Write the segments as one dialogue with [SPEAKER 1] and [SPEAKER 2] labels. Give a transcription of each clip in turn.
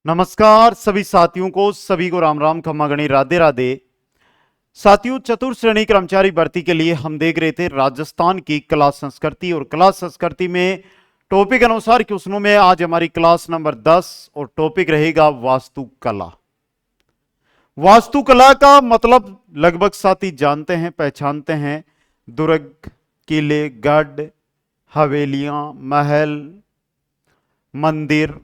[SPEAKER 1] नमस्कार सभी साथियों को, सभी को राम राम, खम्मा गणी, राधे राधे। साथियों, चतुर्थ श्रेणी कर्मचारी भर्ती के लिए हम देख रहे थे राजस्थान की कला संस्कृति, और कला संस्कृति में टॉपिक अनुसार क्वेश्चनों में आज हमारी क्लास नंबर 10 और टॉपिक रहेगा वास्तुकला। वास्तुकला का मतलब लगभग साथी जानते हैं, पहचानते हैं। दुर्ग, किले, गढ़, हवेलियां, महल, मंदिर,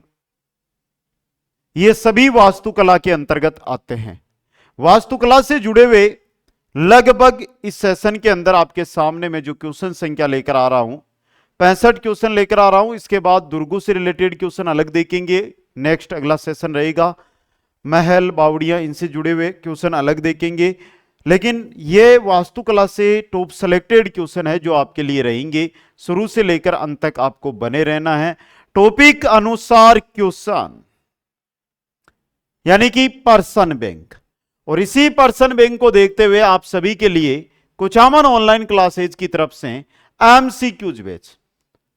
[SPEAKER 1] ये सभी वास्तुकला के अंतर्गत आते हैं। वास्तुकला से जुड़े हुए लगभग इस सेशन के अंदर आपके सामने में जो क्वेश्चन संख्या लेकर आ रहा हूं, 65 क्वेश्चन लेकर आ रहा हूं। इसके बाद दुर्गों से रिलेटेड क्वेश्चन अलग देखेंगे, नेक्स्ट अगला सेशन रहेगा। महल, बावड़ियां, इनसे जुड़े हुए क्वेश्चन अलग देखेंगे। लेकिन ये वास्तुकला से टॉप सेलेक्टेड क्वेश्चन है जो आपके लिए रहेंगे। शुरू से लेकर अंत तक आपको बने रहना है। टॉपिक अनुसार क्वेश्चन यानी कि पर्सन बैंक, और इसी पर्सन बैंक को देखते हुए आप सभी के लिए कुचामन ऑनलाइन क्लासेज की तरफ से एमसीक्यूज बैच,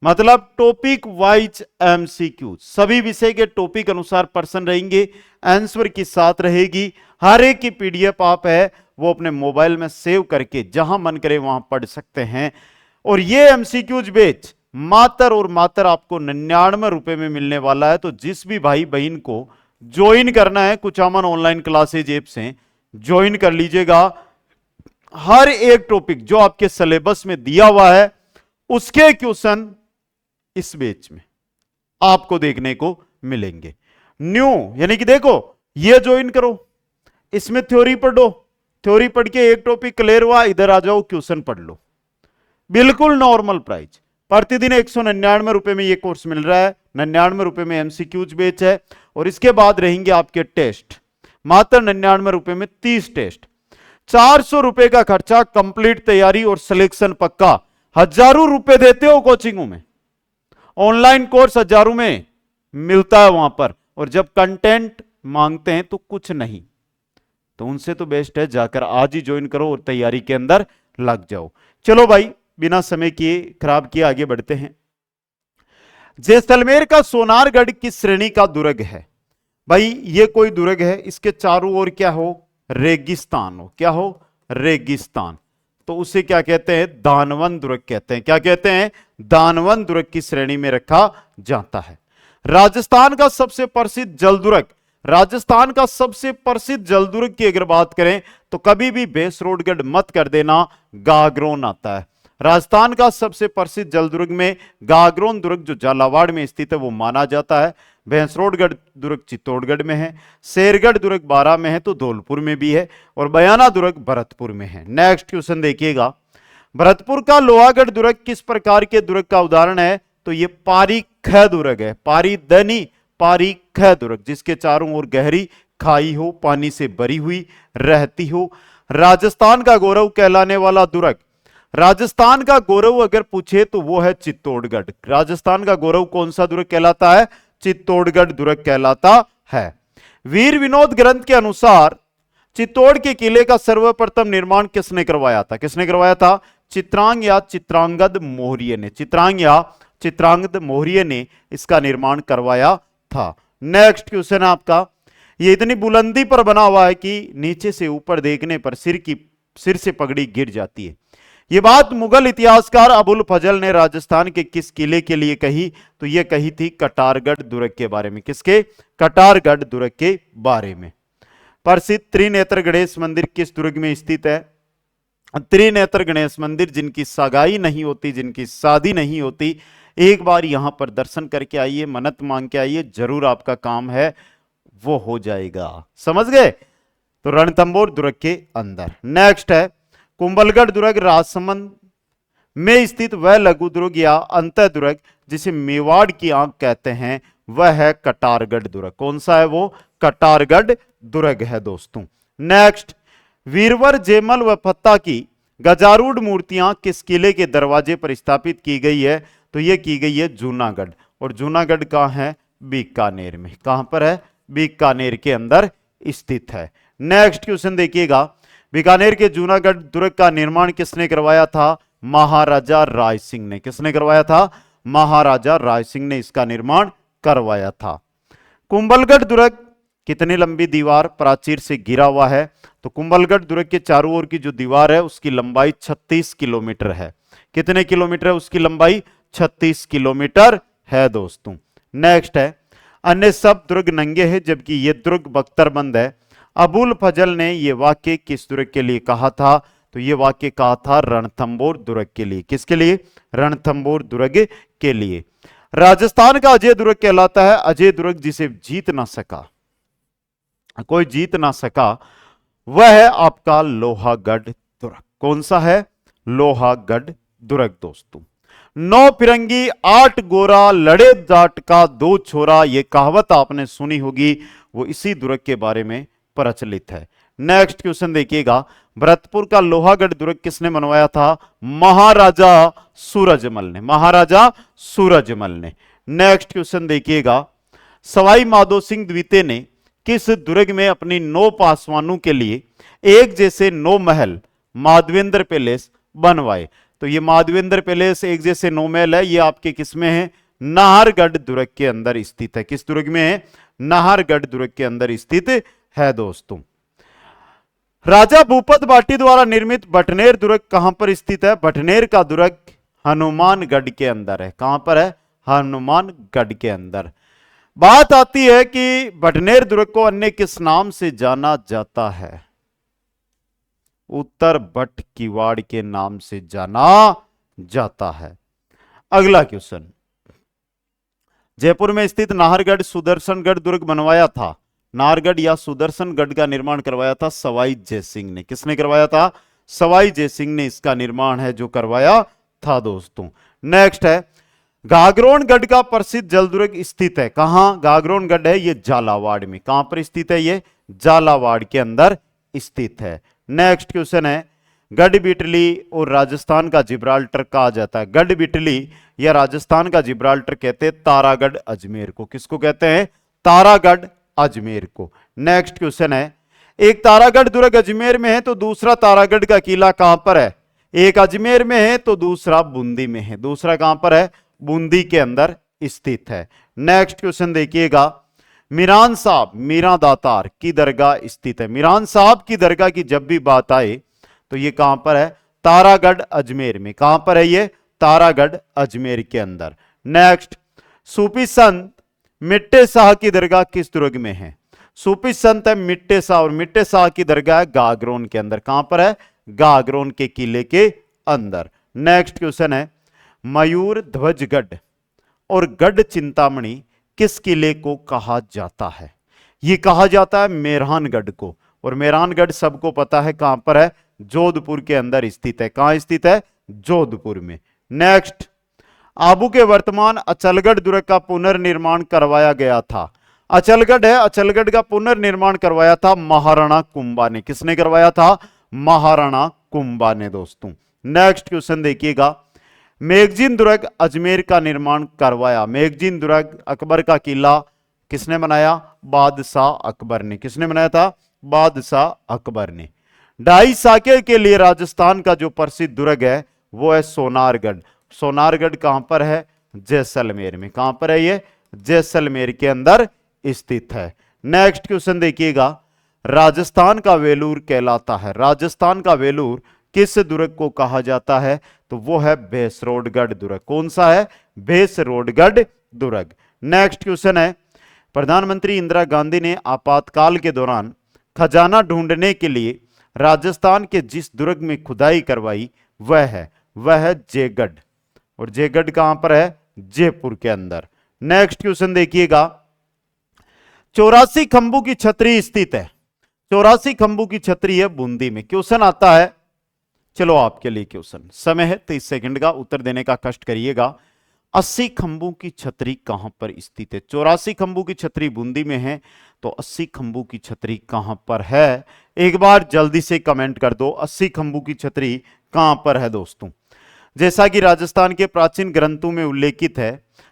[SPEAKER 1] मतलब टॉपिक वाइज एमसीक्यूज, सभी विषय के टॉपिक अनुसार पर्सन रहेंगे, आंसर की साथ रहेगी। हर एक की पीडीएफ आप है वो अपने मोबाइल में सेव करके जहां मन करे वहां पढ़ सकते हैं। और ये एमसीक्यूज बैच मात्र और मात्र आपको 99 रुपए में मिलने वाला है। तो जिस भी भाई बहन को ज्वाइन करना है कुचामन ऑनलाइन क्लासेज ऐप से ज्वाइन कर लीजिएगा। हर एक टॉपिक जो आपके सिलेबस में दिया हुआ है उसके क्वेश्चन इस बैच में आपको देखने को मिलेंगे। न्यू यानी कि देखो, ये ज्वाइन करो, इसमें थ्योरी पढ़ो, थ्योरी पढ़ के एक टॉपिक क्लियर हुआ, इधर आ जाओ क्वेश्चन पढ़ लो। बिल्कुल नॉर्मल प्राइस, प्रतिदिन 199 रुपए में ये कोर्स मिल रहा है। 99 रुपए में एमसीक्यूज बैच है। और इसके बाद रहेंगे आपके टेस्ट, मात्र 99 रुपए में 30 टेस्ट। 400 रुपए का खर्चा, कंप्लीट तैयारी और सिलेक्शन पक्का। हजारों रुपए देते हो कोचिंगों में, ऑनलाइन कोर्स हजारों में मिलता है वहां पर, और जब कंटेंट मांगते हैं तो कुछ नहीं। तो उनसे तो बेस्ट है जाकर आज ही ज्वाइन करो और तैयारी के अंदर लग जाओ। चलो भाई, बिना समय किए खराब किए आगे बढ़ते हैं। जैसलमेर का सोनारगढ़ किस श्रेणी का दुर्ग है? भाई ये कोई दुर्ग है, इसके चारों ओर क्या हो? रेगिस्तान हो। क्या हो? रेगिस्तान। तो उसे क्या कहते हैं? दानवन दुर्ग कहते हैं। क्या कहते हैं? दानवन दुर्ग की श्रेणी में रखा जाता है। राजस्थान का सबसे प्रसिद्ध जलदुर्ग, राजस्थान का सबसे प्रसिद्ध जलदुर्ग की अगर बात करें तो कभी भी भैंसरोडगढ़ मत कर देना, गागरोन आता है। राजस्थान का सबसे प्रसिद्ध जलदुर्ग में गागरोन दुर्ग जो झालावाड़ में स्थित है वो माना जाता है। भैंसरोडगढ़ दुर्ग चित्तौड़गढ़ में है, शेरगढ़ दुर्ग बारां में है तो धौलपुर में भी है, और बयाना दुर्ग भरतपुर में है। नेक्स्ट क्वेश्चन देखिएगा, भरतपुर का लोहागढ़ दुर्ग किस प्रकार के दुर्ग का उदाहरण है? तो ये पारीख दुर्ग है। पारीदनी, पारीख दुर्ग, जिसके चारों ओर गहरी खाई हो, पानी से भरी हुई रहती हो। राजस्थान का गौरव कहलाने वाला दुर्ग, राजस्थान का गौरव अगर पूछे तो वो है चित्तौड़गढ़। राजस्थान का गौरव कौन सा दुर्ग कहलाता है? चित्तौड़गढ़ दुर्ग कहलाता है। वीर विनोद ग्रंथ के अनुसार चित्तौड़ के किले का सर्वप्रथम निर्माण किसने करवाया था? किसने करवाया था? चित्रांग या चित्रांगद मौर्य ने। चित्रांग या चित्रांगद मौर्य ने इसका निर्माण करवाया था। नेक्स्ट क्वेश्चन आपका, ये इतनी बुलंदी पर बना हुआ है कि नीचे से ऊपर देखने पर सिर से पगड़ी गिर जाती है। यह बात मुगल इतिहासकार अबुल फजल ने राजस्थान के किस किले के लिए कही? तो यह कही थी कटारगढ़ दुर्ग के बारे में। किसके? कटारगढ़ दुर्ग के बारे में। प्रसिद्ध त्रिनेत्र गणेश मंदिर किस दुर्ग में स्थित है? त्रिनेत्र गणेश मंदिर, जिनकी सगाई नहीं होती, जिनकी शादी नहीं होती, एक बार यहां पर दर्शन करके आइए, मन्नत मांग के आइए, जरूर आपका काम है वो हो जाएगा। समझ गए? तो रणथंभौर दुर्ग के अंदर। नेक्स्ट है, कुंभलगढ़ दुर्ग राजसमंद में स्थित वह लघु दुर्ग या अंतः दुर्ग जिसे मेवाड़ की आंख कहते हैं, वह है कटारगढ़ दुर्ग। कौन सा है वो? कटारगढ़ दुर्ग है दोस्तों। नेक्स्ट, वीरवर, जेमल व फत्ता की गजारूढ़ मूर्तियां किस किले के दरवाजे पर स्थापित की गई है? तो यह की गई है जूनागढ़। और जूनागढ़ कहां है? बीकानेर में। कहां पर है? बीकानेर के अंदर स्थित है। नेक्स्ट क्वेश्चन देखिएगा, बीकानेर के जूनागढ़ दुर्ग का निर्माण किसने करवाया था? महाराजा राय सिंह ने। किसने करवाया था? महाराजा राय सिंह ने इसका निर्माण करवाया था। कुंभलगढ़ दुर्ग कितनी लंबी दीवार प्राचीर से घिरा हुआ है? तो कुंभलगढ़ दुर्ग के चारों ओर की जो दीवार है उसकी लंबाई 36 किलोमीटर है। कितने किलोमीटर है उसकी लंबाई? 36 किलोमीटर है दोस्तों। नेक्स्ट है, अन्य सब दुर्ग नंगे हैं जबकि यह दुर्ग बख्तरबंद है। अबुल फजल ने यह वाक्य किस दुर्ग के लिए कहा था? तो यह वाक्य कहा था रणथंबोर दुर्ग के लिए। किसके लिए? रणथंबोर दुर्ग के लिए। राजस्थान का अजय दुर्ग कहलाता है अजय दुर्ग जिसे जीत ना सका, कोई जीत ना सका, वह है आपका लोहागढ़ दुर्ग। कौन सा है? लोहागढ़ दुर्ग दोस्तों। 9 फिरंगी 8 गोरा लड़े जाट का 2 छोरा, यह कहावत आपने सुनी होगी, वो इसी दुर्ग के बारे में प्रचलित है। नेक्स्ट क्वेश्चन देखिएगा, भरतपुर का लोहागढ़ दुर्ग किसने बनवाया था? महाराजा सूरजमल ने। महाराजा सूरजमल ने। नेक्स्ट क्वेश्चन देखिएगा, सवाई माधो सिंह द्वितीय ने किस दुर्ग में अपनी 9 पासवानों के लिए एक जैसे 9 महल माधवेंद्र पैलेस बनवाए? तो ये माधवेंद्र पैलेस एक जैसे 9 महल है, ये आपके किस में है? नाहरगढ़ दुर्ग के अंदर स्थित है। किस दुर्ग में है? नाहरगढ़ दुर्ग के अंदर स्थित है दोस्तों। राजा भूपत बाटी द्वारा निर्मित बटनेर दुर्ग कहां पर स्थित है? बटनेर का दुर्ग हनुमानगढ़ के अंदर है। कहां पर है? हनुमानगढ़ के अंदर। बात आती है कि बटनेर दुर्ग को अन्य किस नाम से जाना जाता है? उत्तर बट किवाड़ के नाम से जाना जाता है। अगला क्वेश्चन, जयपुर में स्थित नाहरगढ़ सुदर्शनगढ़ दुर्ग बनवाया था। नाहरगढ़ या सुदर्शनगढ़ का निर्माण करवाया था सवाई जयसिंह ने। किसने करवाया था? सवाई जयसिंह ने इसका निर्माण है जो करवाया था दोस्तों। नेक्स्ट है, गागरोनगढ़ का प्रसिद्ध जल दुर्ग स्थित है कहां? गागरोनगढ़ है ये झालावाड़ में। कहां पर स्थित है? ये झालावाड़ के अंदर स्थित है। नेक्स्ट क्वेश्चन है, गढ़बिटली और राजस्थान का जिब्राल्टर कहा जाता है। गढ़बिटली या राजस्थान का जिब्राल्टर कहते हैं तारागढ़ अजमेर को। किसको कहते हैं? तारागढ़ अजमेर को। नेक्स्ट क्वेश्चन है, एक तारागढ़ दुर्ग अजमेर में है तो दूसरा तारागढ़ का किला कहां पर है? एक अजमेर में है तो दूसरा बूंदी में है। दूसरा कहां पर है? बूंदी के अंदर स्थित है। नेक्स्ट क्वेश्चन देखिएगा, मीरान साहब मीरा दातार की दरगाह स्थित है। मीरान साहब की दरगाह की जब भी बात आए तो ये कहां पर है? तारागढ़ अजमेर में। कहां पर है ये? तारागढ़ अजमेर के अंदर। नेक्स्ट, सूफी संत मिट्टे शाह की दरगाह किस दुर्ग में है? सूफी संत है मिट्टे शाह और मिट्टे शाह की दरगाह गागरोन के अंदर। कहां पर है? गागरोन के किले के अंदर। नेक्स्ट क्वेश्चन है, मयूर ध्वजगढ़ और गढ़ चिंतामणि किस किले को कहा जाता है? यह कहा जाता है मेहरानगढ़ को, और मेहरानगढ़ सबको पता है कहां पर है? जोधपुर के अंदर स्थित है। कहां स्थित है? जोधपुर में। नेक्स्ट, आबू के वर्तमान अचलगढ़ दुर्ग का पुनर्निर्माण करवाया गया था। अचलगढ़ है, अचलगढ़ का पुनर्निर्माण करवाया था महाराणा कुंभा ने। किसने करवाया था? महाराणा कुंभा ने दोस्तों। नेक्स्ट क्वेश्चन देखिएगा, मेगजीन दुर्ग अजमेर का निर्माण करवाया। मेगजीन दुर्ग अकबर का किला किसने बनाया? बादशाह अकबर ने। किसने बनाया था? बादशाह अकबर ने। ढाई साके के लिए राजस्थान का जो प्रसिद्ध दुर्ग है वो है सोनारगढ़। सोनारगढ़ कहां पर है? जैसलमेर में। कहां पर है ये? जैसलमेर के अंदर स्थित है। नेक्स्ट क्वेश्चन देखिएगा, राजस्थान का वेलूर कहलाता है। राजस्थान का वेलूर किस दुर्ग को कहा जाता है? तो वो है भैंसरोडगढ़ दुर्ग। कौन सा है? भैंसरोडगढ़ दुर्ग। नेक्स्ट क्वेश्चन है, प्रधानमंत्री इंदिरा गांधी ने आपातकाल के दौरान खजाना ढूंढने के लिए राजस्थान के जिस दुर्ग में खुदाई करवाई वह है जयगढ़, और जयगढ़ कहां पर है? जयपुर के अंदर। नेक्स्ट क्वेश्चन देखिएगा, 84 खंभों की छतरी स्थित है। 84 खंभों की छतरी है बूंदी में। क्वेश्चन आता है, चलो आपके लिए क्वेश्चन, समय है 30 सेकंड का, उत्तर देने का कष्ट करिएगा। 80 खंभों की छतरी कहां पर स्थित है? 84 खंभों की छतरी बूंदी में है, तो 80 खंभों की छतरी कहां पर है? एक बार जल्दी से कमेंट कर दो, 80 खंभों की छतरी कहां पर है दोस्तों? जैसा कि राजस्थान के प्राचीन ग्रंथों में उल्लेखित है,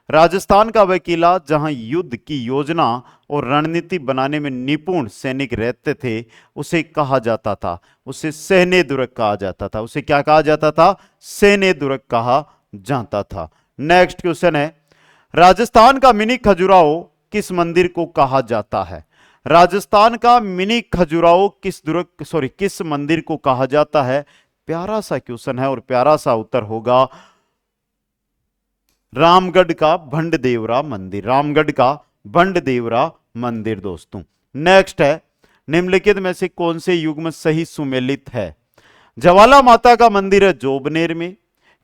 [SPEAKER 1] राजस्थान का वह किला जहां युद्ध की योजना और रणनीति बनाने में निपुण सैनिक रहते थे उसे कहा जाता था, उसे सैन्य दुर्ग कहा जाता था। उसे क्या कहा जाता था? सैन्य दुर्ग कहा जाता था। नेक्स्ट क्वेश्चन है, राजस्थान का मिनी खजुराहो किस मंदिर को कहा जाता है? राजस्थान का मिनी खजुराहो किस मंदिर को कहा जाता है? प्यारा सा क्वेश्चन है और प्यारा सा उत्तर होगा रामगढ़ का भंडदेवरा मंदिर, रामगढ़ का भंडदेवरा मंदिर दोस्तों। नेक्स्ट है, निम्नलिखित में से कौन से युग्म सही सुमेलित है? ज्वाला माता का मंदिर है जोबनेर में,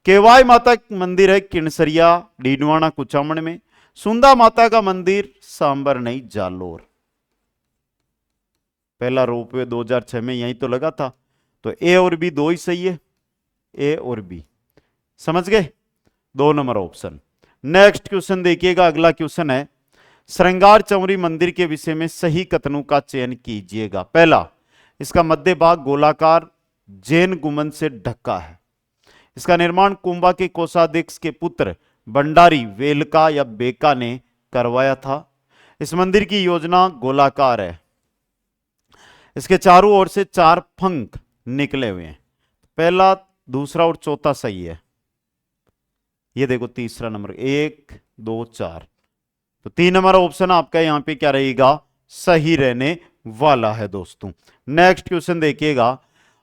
[SPEAKER 1] केवाय माता मंदिर है किणसरिया डीडवाना कुचामन में, सुंदा माता का मंदिर सांबर नई जालोर। पहला रोपवे 2006 में यहीं तो लगा था, तो ए और बी दो ही सही है, ए और बी, समझ गए? 2 नंबर ऑप्शन। नेक्स्ट क्वेश्चन देखिएगा, अगला क्वेश्चन है, श्रृंगार चौरी मंदिर के विषय में सही कथनों का चयन कीजिएगा। पहला, इसका मध्य भाग गोलाकार जैन गुंबद से ढका है। इसका निर्माण कुंभा के कोषाध्यक्ष के पुत्र भंडारी वेलका या बेका ने करवाया था। इस मंदिर की योजना गोलाकार है। इसके चारों ओर से 4 पंख निकले हुए हैं। पहला, दूसरा और चौथा सही है। ये देखो तीसरा नंबर, 1 2 4, तो 3 नंबर ऑप्शन आपका यहां पे क्या रहेगा? सही रहने वाला है दोस्तों। नेक्स्ट क्वेश्चन देखिएगा,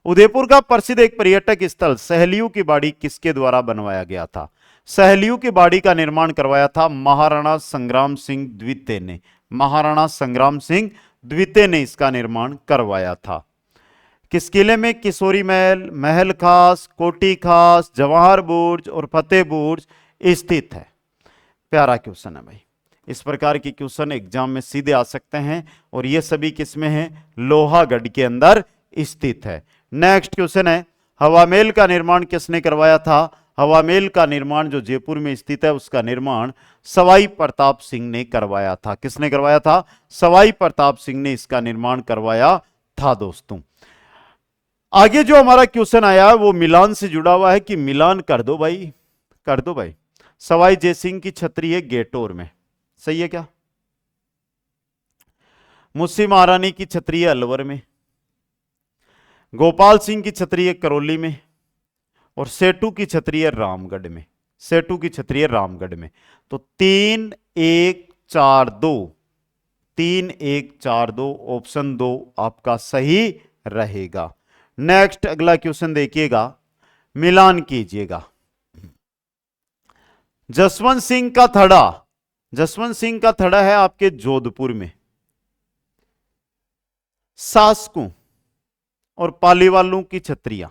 [SPEAKER 1] उदयपुर का प्रसिद्ध एक पर्यटक स्थल सहेलियों की बाड़ी किसके द्वारा बनवाया गया था? सहेलियों की बाड़ी का निर्माण करवाया था महाराणा संग्राम सिंह द्वितीय ने। महाराणा संग्राम सिंह द्वितीय ने इसका निर्माण करवाया था। किस किले में किशोरी महल, महल खास, कोटी खास, जवाहर बुर्ज और फतेह बुर्ज स्थित है? प्यारा क्वेश्चन है भाई। इस प्रकार के क्वेश्चन एग्जाम में सीधे आ सकते हैं और ये सभी किसमें है? लोहागढ़ के अंदर स्थित है। नेक्स्ट क्वेश्चन है, हवा महल का निर्माण किसने करवाया था? हवा महल का निर्माण जो जयपुर में स्थित है उसका निर्माण सवाई प्रताप सिंह ने करवाया था। किसने करवाया था? सवाई प्रताप सिंह ने इसका निर्माण करवाया था दोस्तों। आगे जो हमारा क्वेश्चन आया वो मिलान से जुड़ा हुआ है कि मिलान कर दो भाई, कर दो भाई। सवाई जयसिंह की छतरी है गेटोर में, सही है क्या? मुंशी महारानी की छतरी है अलवर में, गोपाल सिंह की छतरी है करौली में, और सेठू की छतरी है रामगढ़ में। सेठू की छतरी है रामगढ़ में। तो 3 1 4 2, 3 1 4 2, ऑप्शन 2 आपका सही रहेगा। नेक्स्ट अगला क्वेश्चन देखिएगा, मिलान कीजिएगा। जसवंत सिंह का थड़ा, जसवंत सिंह का थड़ा है आपके जोधपुर में। शासकों और पालीवालों की छतरियां,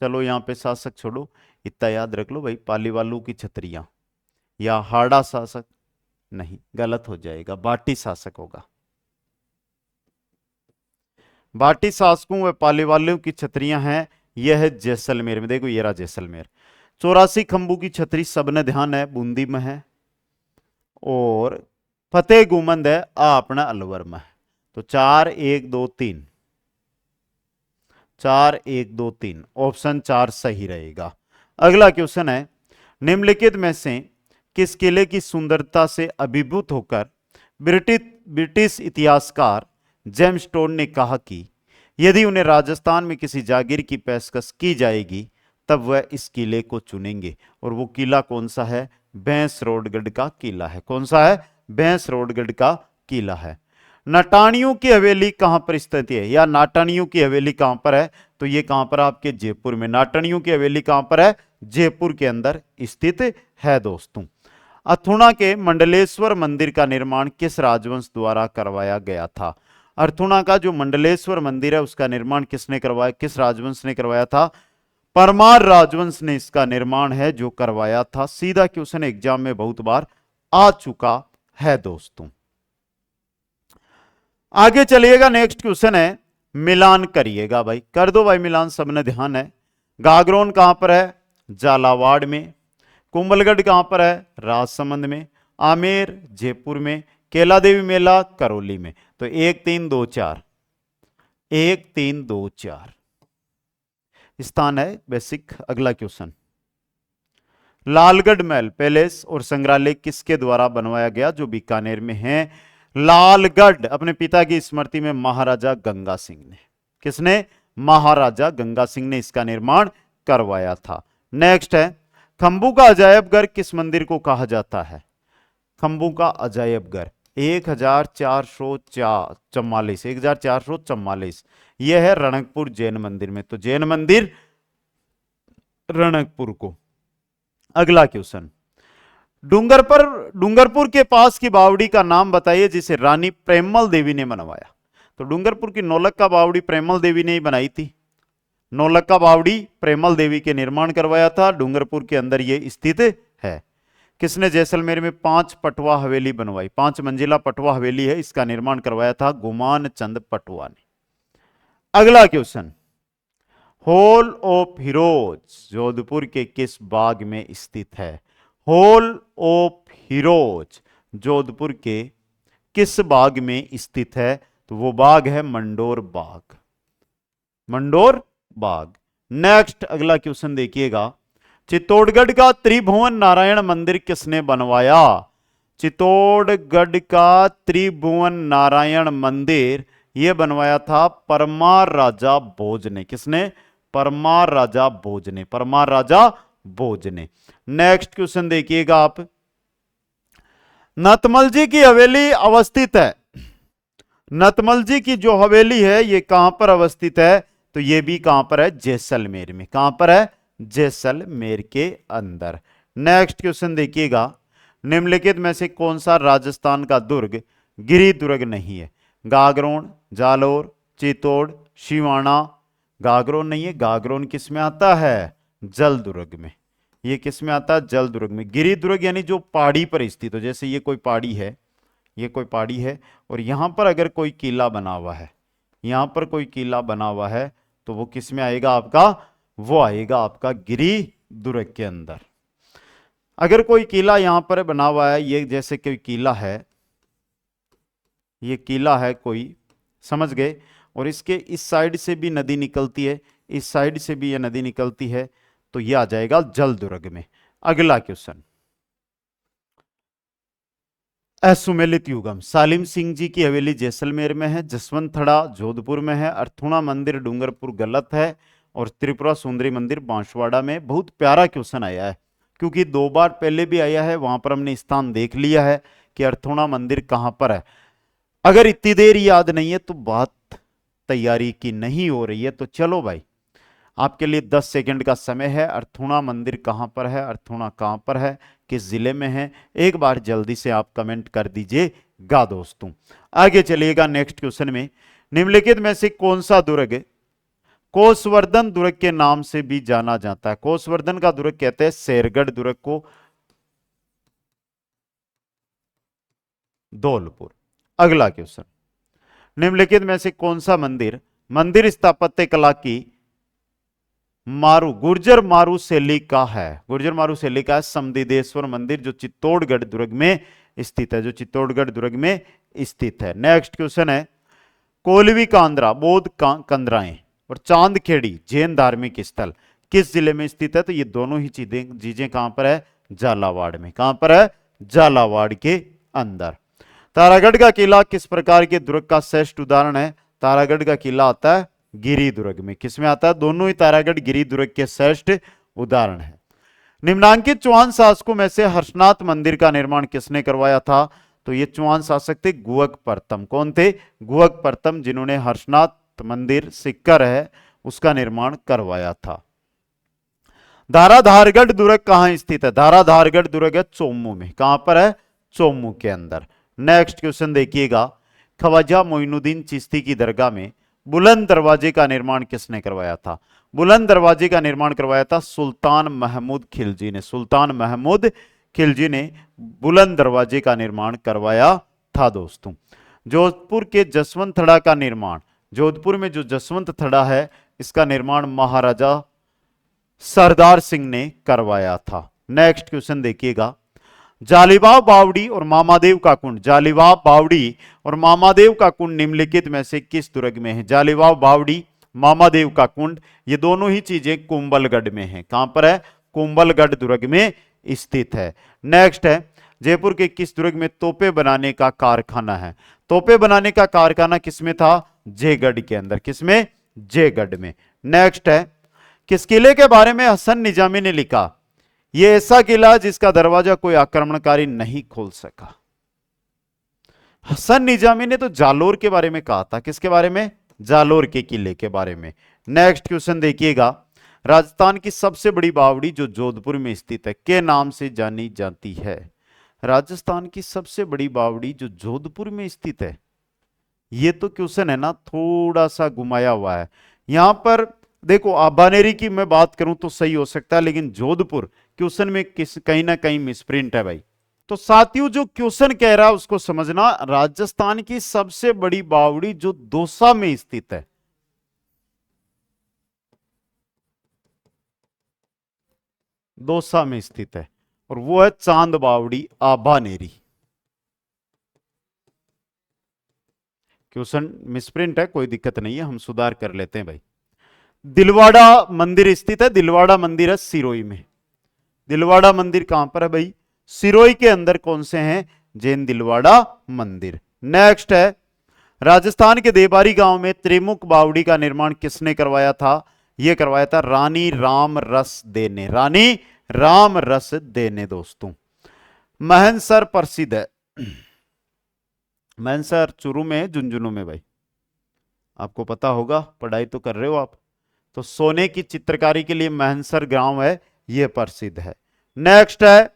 [SPEAKER 1] चलो यहां पे शासक छोड़ो, इतना याद रख लो भाई, पालीवालों की छतरियां या हाड़ा शासक नहीं, गलत हो जाएगा, बाटी शासक होगा। बाटी शासकों व पालीवालों की छतरियां हैं, यह है जैसलमेर में। देखो ये रहा जैसलमेर। 84 खंभों की छतरी सबने ध्यान है बूंदी में है, और फतेह गुंबद है अपना अलवर में है। तो 4 1 2 3, 4 1 2 3, ऑप्शन 4 सही रहेगा। अगला क्वेश्चन है, निम्नलिखित में से किस किले की सुंदरता से अभिभूत होकर ब्रिटिश इतिहासकार जेम्स टोड ने कहा कि यदि उन्हें राजस्थान में किसी जागीर की पेशकश की जाएगी तब वह इस किले को चुनेंगे? और वो किला कौन सा है? भैंसरोडगढ़ का किला है। कौन सा है? भैंसरोडगढ़ का किला है। नाटानियों की हवेली कहां पर स्थित है, या नाटानियों की हवेली कहां पर है? तो ये कहां पर? आपके जयपुर में। नाटानियों की हवेली कहां पर है? जयपुर के अंदर स्थित है दोस्तों। अथुणा के मंडलेश्वर मंदिर का निर्माण किस राजवंश द्वारा करवाया गया था? अथुणा का जो मंडलेश्वर मंदिर है उसका निर्माण किसने करवाया, किस राजवंश ने करवाया था? परमार राजवंश ने इसका निर्माण है जो करवाया था। सीधा क्वेश्चन एग्जाम में बहुत बार आ चुका है दोस्तों। आगे चलिएगा, नेक्स्ट क्वेश्चन है, मिलान करिएगा भाई, कर दो भाई मिलान, सबने ध्यान है। गागरोन कहां पर है? झालावाड़ में। कुंभलगढ़ कहां पर है? राजसमंद में। आमेर जयपुर में। केला देवी मेला करौली में। तो 1 3 2 4, 1 3 2 4 स्थान है बेसिक। अगला क्वेश्चन, लालगढ़ महल पैलेस और संग्रहालय किसके द्वारा बनवाया गया जो बीकानेर में है? लालगढ़ अपने पिता की स्मृति में महाराजा गंगा सिंह ने। किसने? महाराजा गंगा सिंह ने इसका निर्माण करवाया था। नेक्स्ट है, खंभू का अजायब घर किस मंदिर को कहा जाता है? खंभू का अजायब घर 1444, 1444 यह है रणकपुर जैन मंदिर में। तो जैन मंदिर रणकपुर को। अगला क्वेश्चन, डूंगरपुर के पास की बावड़ी का नाम बताइए जिसे रानी प्रेमल देवी ने बनवाया। तो डूंगरपुर की नौलक्खा बावड़ी प्रेमल देवी ने ही बनाई थी। नौलक्खा बावड़ी प्रेमल देवी के निर्माण करवाया था। डूंगरपुर के अंदर यह स्थित है। किसने जैसलमेर में 5 पटवा हवेली बनवाई? 5 मंजिला पटवा हवेली है, इसका निर्माण करवाया था गुमान चंद पटवा ने। अगला question, hall of heroes Jodhpur के किस बाग में स्थित है? हॉल ऑफ हीरोज जोधपुर के किस बाग में स्थित है? तो वो बाग है मंडोर बाग। मंडोर बाग। नेक्स्ट अगला क्वेश्चन देखिएगा, चित्तौड़गढ़ का त्रिभुवन नारायण मंदिर किसने बनवाया? चित्तौड़गढ़ का त्रिभुवन नारायण मंदिर यह बनवाया था परमार राजा भोज ने। किसने? परमार राजा भोज ने। परमार राजा भोज ने। नेक्स्ट क्वेश्चन देखिएगा आप, नतमल जी की हवेली अवस्थित है। नतमल जी की जो हवेली है ये कहां पर अवस्थित है? तो ये भी कहां पर है? जैसलमेर में। कहां पर है? जैसलमेर के अंदर। नेक्स्ट क्वेश्चन देखिएगा, निम्नलिखित में से कौन सा राजस्थान का दुर्ग गिरी दुर्ग नहीं है? गागरोन, जालोर, चित्तौड़, सिवाना। गागरोन नहीं है। गागरोन किस में आता है? जल दुर्ग में। ये किस में आता है? जल दुर्ग में। गिरी दुर्ग यानी जो पहाड़ी पर स्थित हो, जैसे ये कोई पहाड़ी है, ये कोई पहाड़ी है और यहां पर अगर कोई किला बना हुआ है, यहां पर कोई किला बना हुआ है तो वो किस में आएगा आपका? वो आएगा आपका गिरी दुर्ग के अंदर। अगर कोई किला यहां पर बना हुआ है, ये जैसे कोई किला है, ये किला है कोई, समझ गए, और इसके इस साइड से भी नदी निकलती है, इस साइड से भी ये नदी निकलती है, तो ये आ जाएगा जल दुर्ग में। अगला क्वेश्चन, असुमेलित युगम सालिम सिंह जी की हवेली जैसलमेर में है, जसवंत थड़ा जोधपुर में है, अर्थुणा मंदिर डूंगरपुर गलत है और त्रिपुरा सुंदरी मंदिर बांसवाड़ा में। बहुत प्यारा क्वेश्चन आया है क्योंकि 2 बार पहले भी आया है, वहां पर हमने स्थान देख लिया है कि अर्थुणा मंदिर कहां पर है। अगर इतनी देर याद नहीं है तो बात तैयारी की नहीं हो रही है। तो चलो भाई, आपके लिए 10 सेकंड का समय है। अर्थुणा मंदिर कहां पर है? अर्थुणा कहां पर है? किस जिले में है? एक बार जल्दी से आप कमेंट कर दीजिएगा दोस्तों। आगे चलिएगा नेक्स्ट क्वेश्चन में, निम्नलिखित में से कौन सा दुर्ग कोसवर्धन दुर्ग के नाम से भी जाना जाता है? कोसवर्धन का दुर्ग कहते हैं शेरगढ़ दुर्ग को, धौलपुर। अगला क्वेश्चन, निम्नलिखित में से कौन सा मंदिर स्थापत्य कला की गुर्जर मारू शैली का है? गुर्जर मारू शैली का है समदिदेश्वर मंदिर, जो चित्तौड़गढ़ दुर्ग में स्थित है, जो चित्तौड़गढ़ दुर्ग में स्थित है। नेक्स्ट क्वेश्चन है, कोलवी कांद्रा बौद्ध कंदराएं और चांदखेड़ी जैन धार्मिक स्थल किस जिले में स्थित है? तो ये दोनों ही चीजें कहां पर है? झालावाड़ में। कहां पर है? झालावाड़ के अंदर। तारागढ़ का किला किस प्रकार के दुर्ग का श्रेष्ठ उदाहरण है? तारागढ़ का किला आता है गिरी दुर्ग में। किसमें आता है? दोनों ही तारागढ़ गिरी दुर्ग के श्रेष्ठ उदाहरण है। निम्नांकित चौहान शासकों में से हर्षनाथ मंदिर का निर्माण किसने करवाया था? तो ये चौहान शासक थे गुहक प्रथम। कौन थे? गुहक प्रथम, जिन्होंने हर्षनाथ मंदिर सिक्कर है उसका निर्माण करवाया था। धाराधारगढ़ दुर्ग कहां स्थित है? धाराधारगढ़ दुर्ग है चोमू में। कहां पर है? चोमू के अंदर। नेक्स्ट क्वेश्चन देखिएगा, ख्वाजा मोइनुद्दीन चिश्ती की दरगाह में बुलंद दरवाजे का निर्माण किसने करवाया था? बुलंद दरवाजे का निर्माण करवाया था सुल्तान महमूद खिलजी ने। सुल्तान महमूद खिलजी ने बुलंद दरवाजे का निर्माण करवाया था दोस्तों। जोधपुर के जसवंत थड़ा का निर्माण, जोधपुर में जो जसवंत थड़ा है इसका निर्माण महाराजा सरदार सिंह ने करवाया था। नेक्स्ट क्वेश्चन देखिएगा, जालिवाव बावड़ी और मामादेव का कुंड, जालिवाव बावड़ी और मामादेव का कुंड निम्नलिखित में से किस दुर्ग में है? जालिवाव बावड़ी, मामादेव का कुंड, ये दोनों ही चीजें कुंभलगढ़ में है। कहां पर है? कुंभलगढ़ दुर्ग में स्थित है। नेक्स्ट है, जयपुर के किस दुर्ग में तोपे बनाने का कारखाना है? तोपे बनाने का कारखाना किसमें था? जयगढ़ के अंदर। किसमें? जयगढ़ में। नेक्स्ट है, किस किले के बारे में हसन निजामी ने लिखा? यह ऐसा किला जिसका दरवाजा कोई आक्रमणकारी नहीं खोल सका। हसन निजामी ने तो जालोर के बारे में कहा था। किसके बारे में? जालोर के किले के बारे में। नेक्स्ट क्वेश्चन देखिएगा, राजस्थान की सबसे बड़ी बावड़ी जो जोधपुर में स्थित है के नाम से जानी जाती है? राजस्थान की सबसे बड़ी बावड़ी जो जोधपुर में स्थित है, ये तो क्वेश्चन है ना थोड़ा सा घुमाया हुआ है। यहां पर देखो आबानेरी की मैं बात करूं तो सही हो सकता है, लेकिन जोधपुर क्वेश्चन में कहीं ना कहीं मिसप्रिंट है भाई। तो साथियों जो क्वेश्चन कह रहा है उसको समझना। राजस्थान की सबसे बड़ी बावड़ी जो दौसा में स्थित है, दौसा में स्थित है, और वो है चांद बावड़ी आबानेरी। क्वेश्चन मिसप्रिंट है, कोई दिक्कत नहीं है, हम सुधार कर लेते हैं भाई। दिलवाड़ा मंदिर स्थित है, दिलवाड़ा मंदिर है सिरोही में। दिलवाड़ा मंदिर कहां पर है भाई? सिरोही के अंदर। कौन से हैं? जैन दिलवाड़ा मंदिर। नेक्स्ट है, राजस्थान के देबारी गांव में त्रिमुख बावड़ी का निर्माण किसने करवाया था? यह करवाया था रानी राम रस दे ने। रानी राम रस दे ने दोस्तों। महनसर प्रसिद्ध है। महनसर चूरू में, झुंझुनू में भाई, आपको पता होगा, पढ़ाई तो कर रहे हो आप। तो सोने की चित्रकारी के लिए महनसर गांव है, यह प्रसिद्ध है। नेक्स्ट है,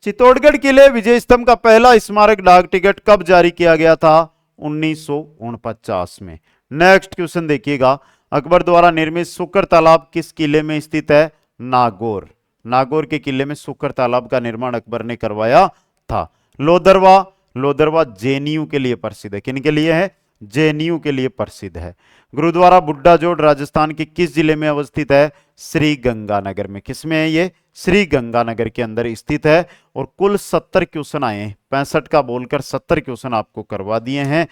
[SPEAKER 1] चित्तौड़गढ़ किले विजय स्तंभ का पहला स्मारक डाक टिकट कब जारी किया गया था? 1949 में। नेक्स्ट क्वेश्चन देखिएगा, अकबर द्वारा निर्मित सुकर तालाब किस किले में स्थित है? नागौर। नागौर के किले में सुकर तालाब का निर्माण अकबर ने करवाया था। लोदरवा, लोदरवा जेएनयू के लिए प्रसिद्ध है। किन के लिए है? जेएनयू के लिए प्रसिद्ध है। गुरुद्वारा बुड्ढा जोड़ राजस्थान के किस जिले में अवस्थित है? श्री गंगानगर में। किसमें है ये? श्री गंगानगर के अंदर स्थित है। और कुल 70 क्वेश्चन आए हैं, 65 का बोलकर 70 क्वेश्चन आपको करवा दिए हैं।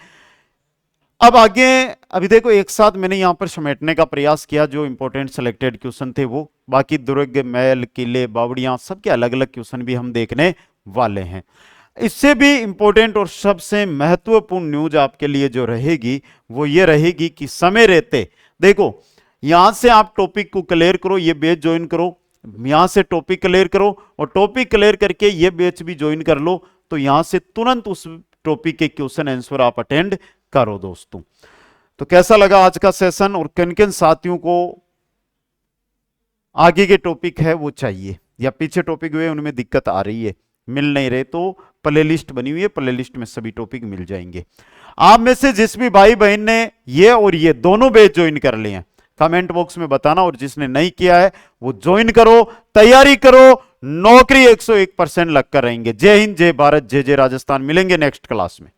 [SPEAKER 1] अब आगे, अभी देखो एक साथ मैंने यहां पर समेटने का प्रयास किया जो इंपॉर्टेंट सिलेक्टेड क्वेश्चन थे वो। बाकी दुर्ग, महल, किले, बावड़ियां, सबके अलग अलग क्वेश्चन भी हम देखने वाले हैं। इससे भी इंपॉर्टेंट और सबसे महत्वपूर्ण न्यूज आपके लिए जो रहेगी वो ये रहेगी कि समय रहते, देखो यहां से आप टॉपिक को क्लियर करो, ये बैच ज्वाइन करो, यहां से टॉपिक क्लियर करो और टॉपिक क्लियर करके ये बैच भी ज्वाइन कर लो, तो यहां से तुरंत उस टॉपिक के क्वेश्चन आंसर आप अटेंड करो दोस्तों। तो कैसा लगा आज का सेशन, और किन किन साथियों को आगे के टॉपिक है वो चाहिए, या पीछे टॉपिक हुए उनमें दिक्कत आ रही है, मिल नहीं रहे, तो प्ले लिस्ट बनी हुई है, प्ले लिस्ट में सभी टॉपिक मिल जाएंगे। आप में से जिस भी भाई बहन ने ये और ये दोनों बैच ज्वाइन कर लिए हैं कमेंट बॉक्स में बताना, और जिसने नहीं किया है वो ज्वाइन करो, तैयारी करो, नौकरी 101% लग कर रहेंगे। जय हिंद, जय भारत, जय जय राजस्थान। मिलेंगे नेक्स्ट क्लास में।